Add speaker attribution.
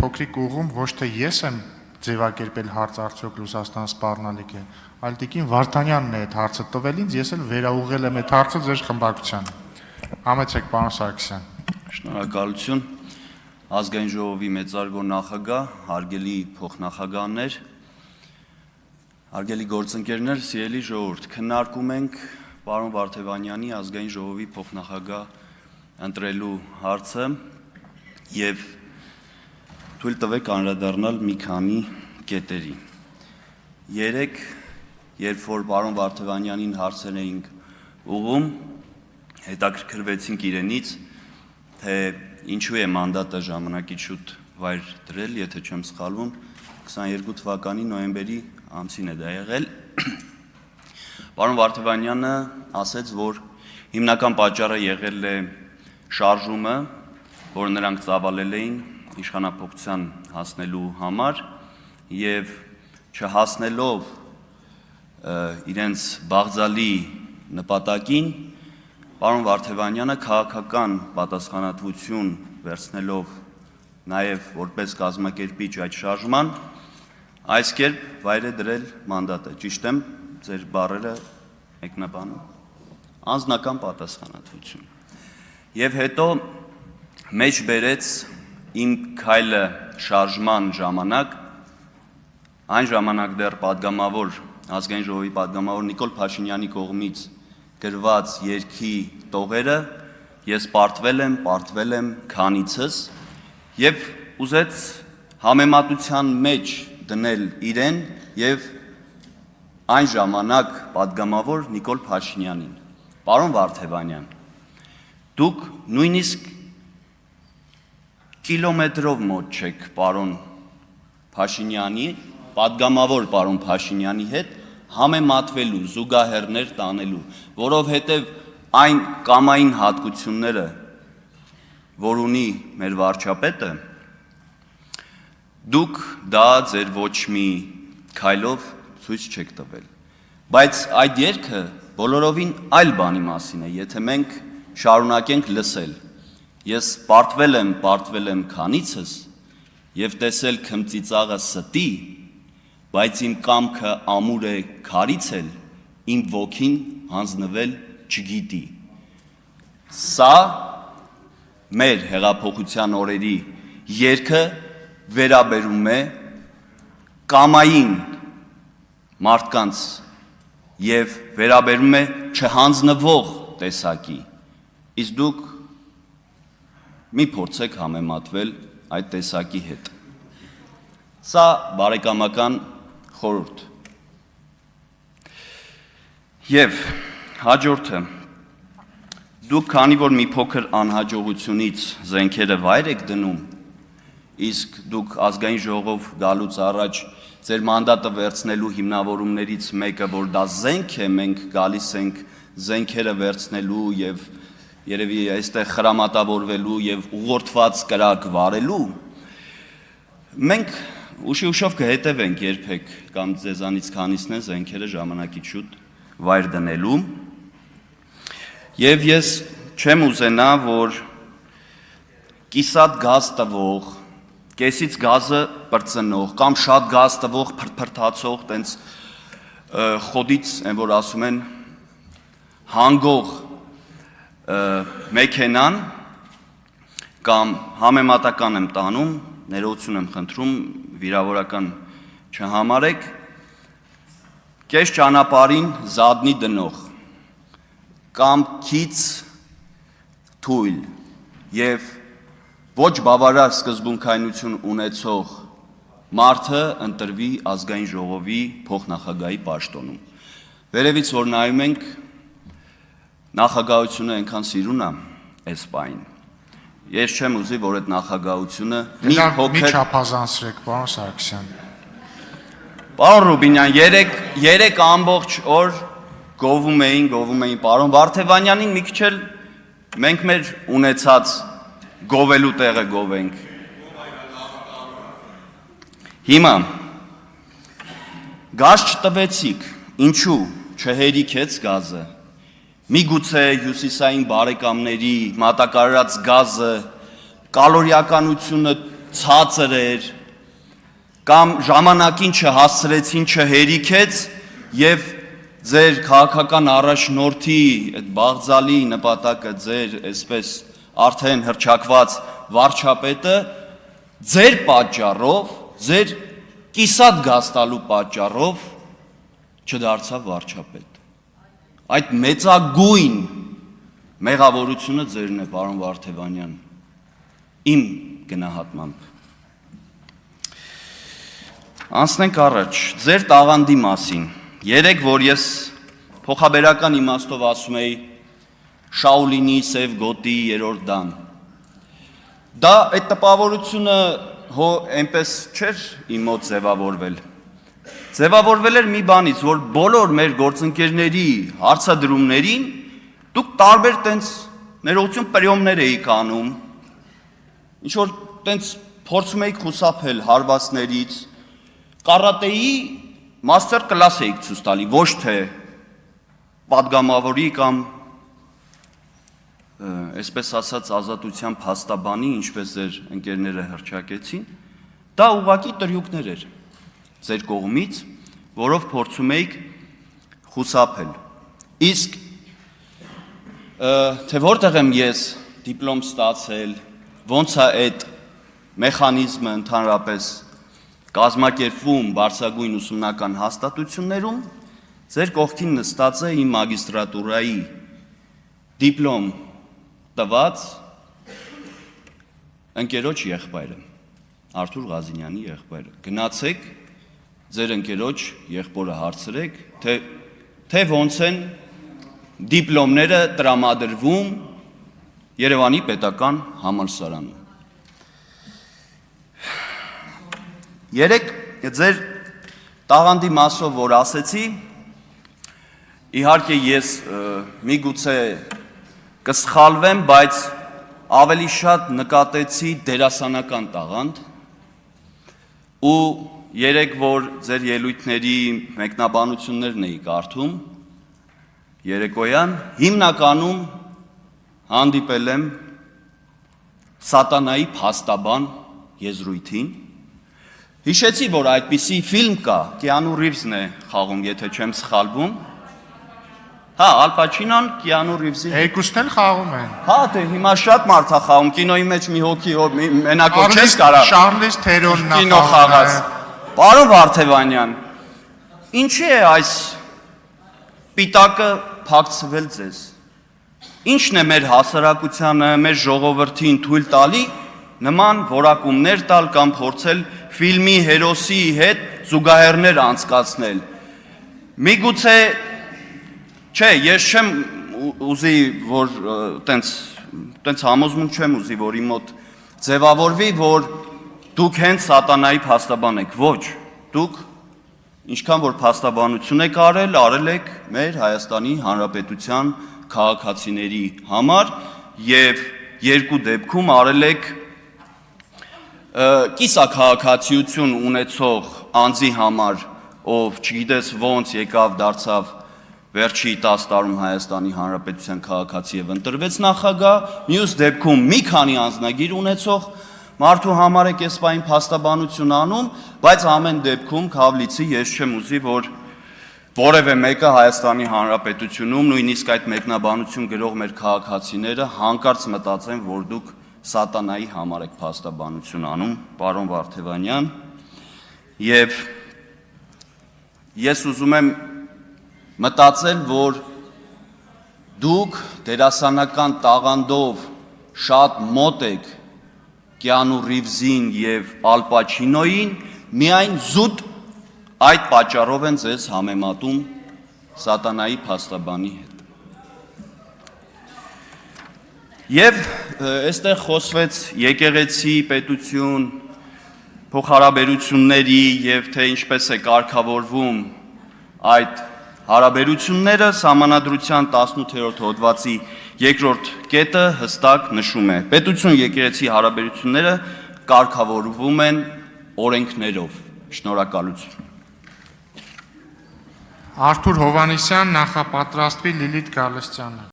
Speaker 1: փոքրիկ ուղում ոչ թե ես եմ ձևակերպել հարց արդյոք Ռուսաստան սպառնալիք է, այլ տիկին Վարդանյանն է այդ հարցը տվել ինձ, ես էլ վերաուղղել եմ այդ հարցը ձեր խմբակցությանը։ Համեցեք, պարոն Սարգսյան։
Speaker 2: Շնորհակալություն։ Ազգային ժողովի մեծարգո նախագահ, հարգելի փոխնախագահներ, հարգելի գործընկերներ, սիրելի ժողովուրդ, քննարկում ենք պարոն Վարդանյանի ազգային ժողովի փոխնախագահ ընտրելու հարցը եւ թույլ տվեք անդրադառնալ մի քանի կետերի։ Երեք, երբ որ պարոն Վարդանյանին հարցեր էինք ուղղում, հետաքրքրվեցինք իրենից, թե ինչու է մանդատը ժամանակից շուտ վայր դրել, եթե չեմ սխալվում, 22 թվականի նոյեմբերի ամսին է դա եղել։ Պարոն Վարդանյանը ասաց, որ հիմնական պատճառը եղել է շարժումը, որ նրանք ծավալել էին իշխանափոխության հասնելու համար եւ չհասնելով իրենց բաղձալի նպատակին, պարոն Վարդանյանը քաղաքական պատասխանատվություն վերցնելով նաեւ որպես կազմակերպիչ այդ շարժման, այս կերպ վայր է դրել մանդատը, ճիշտ եմ, ձեր բառերը մեկնաբանում, անձնական պատասխանատվություն։ Եվ հետո մեջ բերեց իմ քայլը շարժման ժամանակ, այն ժամանակ դեռ պատգամավոր, ազգային ժողովի պատգամավոր Նիկոլ Փաշինյանի կողմից գրված երգի տողերը, ես պարտվել եմ քանիցս եւ ուզեց համեմատության մեջ դնել իրեն եւ այն ժամանակ պատգամավոր Նիկոլ Փաշինյանին։ Պարոն Վարդանյան, դուք նույնիսկ կիլոմետրով մոտ չեք պարոն Փաշինյանի, պատգամավոր պարոն Փաշինյանի հետ համեմատվելու, զուգահեռներ տանելու, որովհետև այն կամային հատկությունները, որ ունի մեր վարչապետը, դուք դա ձեր ոչ մի քայլով ցույց չեք տվել։ Բայց այդ երգը բոլորովին այլ բանի մասին է, եթե մենք շարունակենք լսել։ Ես պարտվել եմ քանիցս եւ տեսել քմծիծաղը ստի, բայց իմ կամքը ամուր է քարիցել, իմ ոգին հանձնվել չգիտի։ Սա մեր հեղափոխության օրերի երգը վերաբերում է կամային մարդկանց եւ վերաբերում է չհանձնվող տեսակի։ Իսկ դուք մի փորձեք համեմատվել այդ տեսակի հետ։ Սա բարեկամական խորհուրդ։ Եվ հաջորդը, դուք քանի որ մի փոքր անհաջողությունից զենքերը վայր եք դնում, իսկ դուք ազգային ժողով գալուց առաջ ձեր մանդատը վերցնելու հիմնավորումներից մեկը, որ դա զենք է, մենք գալիս ենք զենքերը վերցնելու եւ երևի այստեղ խրամատավորվելու եւ ուղղորդված կրակ վարելու, մենք ուշով կհետևենք երբեք կամ ձեզանից քանիսն են զենքերը ժամանակից շուտ վայր դնելու եւ ես չեմ ուզենա, որ կիսատ գազ տվող, կեսից գազը պրծնող կամ շատ գազ տվող փրփրթացող տենց խոդից են որ ասում են հանգող մեքենան կամ համեմատական եմ տանում, ներողություն եմ խնդրում, վիրավորական չհամարեք, կես ճանապարհին զատնի դնող կամ քիչ թույլ եւ ոչ բավարար սկզբունքայնություն ունեցող մարդը ընտրվի ազգային ժողովի փոխնախագահի պաշտոնում։ Վերևից որ նայում ենք, նախագահությունը այնքան սիրուն է այս պահին։ Ես չեմ ուզի, որ այդ նախագահությունը մի
Speaker 1: չափազանցրեք, պարոն Սարգսյան։
Speaker 2: Պարոն Ռուբինյան, երեք ամբողջ օր գովում էին պարոն Վարդանյանին, մի քիչ էլ մենք մեր ունեցած գովելու տեղը գովենք։ Հիմա գազ չտվեցիք, ինչու չհերիքեց գազը։ Միգուցե հյուսիսային բարեկամների մատակարարած գազը կալորիականությունը ցածր էր, կամ ժամանակին չհասցրեցին, չհերիքեց եւ ձեր քաղաքական առաջնորդի այդ բաղձալի նպատակը ձեր այսպես արդեն հրճակված վարչապետը ձեր պատճառով, ձեր կիսատ գաստալու պատճառով չդարձավ վարչապետ։ Այդ մեծագույն մեղավորությունը ձերն է, պարոն Վարդևանյան, իմ գնահատմամբ։ Անցնենք առաջ, ձեր տաղանդի մասին։ Երեք, որ ես փոխաբերական իմաստով ասում էի Շաուլինի սև գոտի երրորդ դան։ Դա այդ տպավորությունը այնպես չէր իմ մոտ ձևավորվել։ Ձևավորվել էր մի բանից, որ բոլոր մեր գործընկերների հարցադրումներին դուք տարբեր տենց ներողություն պրյոմներ էիք անում, ինչ որ տենց փորձում էիք խուսափել հարվածներից, կարատեի մաստեր կլաս էիք ցույց տալի, ոչ թե պատգամավորի կամ այսպես ասած ազատության փաստաբանի, ինչպես ձեր ընկերները հռչակեցին, դա ուղղակի տրյուկներ էր ձեր կողմից, որով փորձում էիք խուսափել։ Իսկ թե որտեղ եմ ես դիպլոմ ստացել, ոնց է այդ մեխանիզմը ընդհանրապես կազմակերպվում բարձրագույն ուսումնական հաստատություններում, ձեր կողքին նստած է իմ մագիստրատուրայի դիպլոմ տված ընկերոջ եղբայրը, Արթուր Ղազինյանի եղբայրը։ Գնացեք ձեր ընկերոջ եղբորը հարցրեք, թե ոնց են դիպլոմները տրամադրվում Երևանի պետական համալսարանում։ Երեք ձեր տաղանդի մասով, որ ասեցի, իհարկե ես միգուցե կսխալվեմ, բայց ավելի շատ նկատեցի դերասանական տաղանդ ու երեք, որ ձեր ելույթների մեկնաբանություններն էի կարդում, երեկոյան հիմնականում հանդիպել եմ սատանայի փաստաբան եզրույթին։ Հիշեցի, որ այդպիսի ֆիլմ կա, Կիանու Ռիվզն է խաղում, եթե չեմ սխալվում։ Հա, Ալ Պաչինոն, Կիանու Ռիվզի։
Speaker 1: Երկուսն էլ խաղում են։
Speaker 2: Հա, դե հիմա շատ մարդ է խաղում, կինոյի մեջ մի հոգի մենակով չես կարա։
Speaker 1: Շարլիս Թերոնն է
Speaker 2: կինո խաղաց։ Պարոն Վարդևանյան, ինչի է այս պիտակը փակցվել ձեզ։ Ինչն է մեր հասարակությանը, մեր ժողովրդին թույլ տալի նման որակումներ տալ կամ փորձել ֆիլմի հերոսի հետ զուգահեռներ անցկացնել։ Միգուցե, չէ, ես չեմ ուզի, որ տենց համոզմունք չեմ ուզի, որ իմ մոտ ձևավորվի, որ դուք հենց սատանայի փաստաբան եք, ոչ, դուք ինչքան որ փաստաբանություն եք արել եք մեր Հայաստանի Հանրապետության քաղաքացիների համար եւ երկու դեպքում արել եք կիսաքաղաքացիություն ունեցող անձի համար, ով չգիտես ոնց եկավ դարձավ վերջի 10 տարում Հայաստանի Հանրապետության քաղաքացի եւ ընտրվեց նախագահ, մյուս դեպքում մի քանի անձնագիր ունեցող մարդու համար եք այս պահին փաստաբանություն անում, բայց ամեն դեպքում Քավլիցի ես չեմ ուզի, որ որևէ մեկը Հայաստանի Հանրապետությունում նույնիսկ այդ մեկնաբանություն գրող մեր քաղաքացիները հանկարծ մտածեն, որ դուք սատանայի համար եք փաստաբանություն անում, պարոն Վարդևանյան, եւ ես ուզում եմ մտածել, որ դուք դերասանական տաղանդով շատ մոտ եք Կիանու Ռիվզին եւ Ալ Պաչինոյին, միայն զուտ այդ պատճառով են ձեզ համեմատում սատանայի փաստաբանի հետ։ Եվ այստեղ խոսվեց եկեղեցի, պետություն, փոխհարաբերությունների եւ թե ինչպես է կարգավորվում այդ հարաբերությունները, Սահմանադրության 18-րդ հոդվածի 2-րդ կետը հստակ նշում է. պետություն եկեղեցի հարաբերությունները կարգավորվում են օրենքներով։ Շնորհակալություն։
Speaker 1: Արթուր Հովհաննիսյան, նախապատրաստվի Լիլիթ Գալստյանը։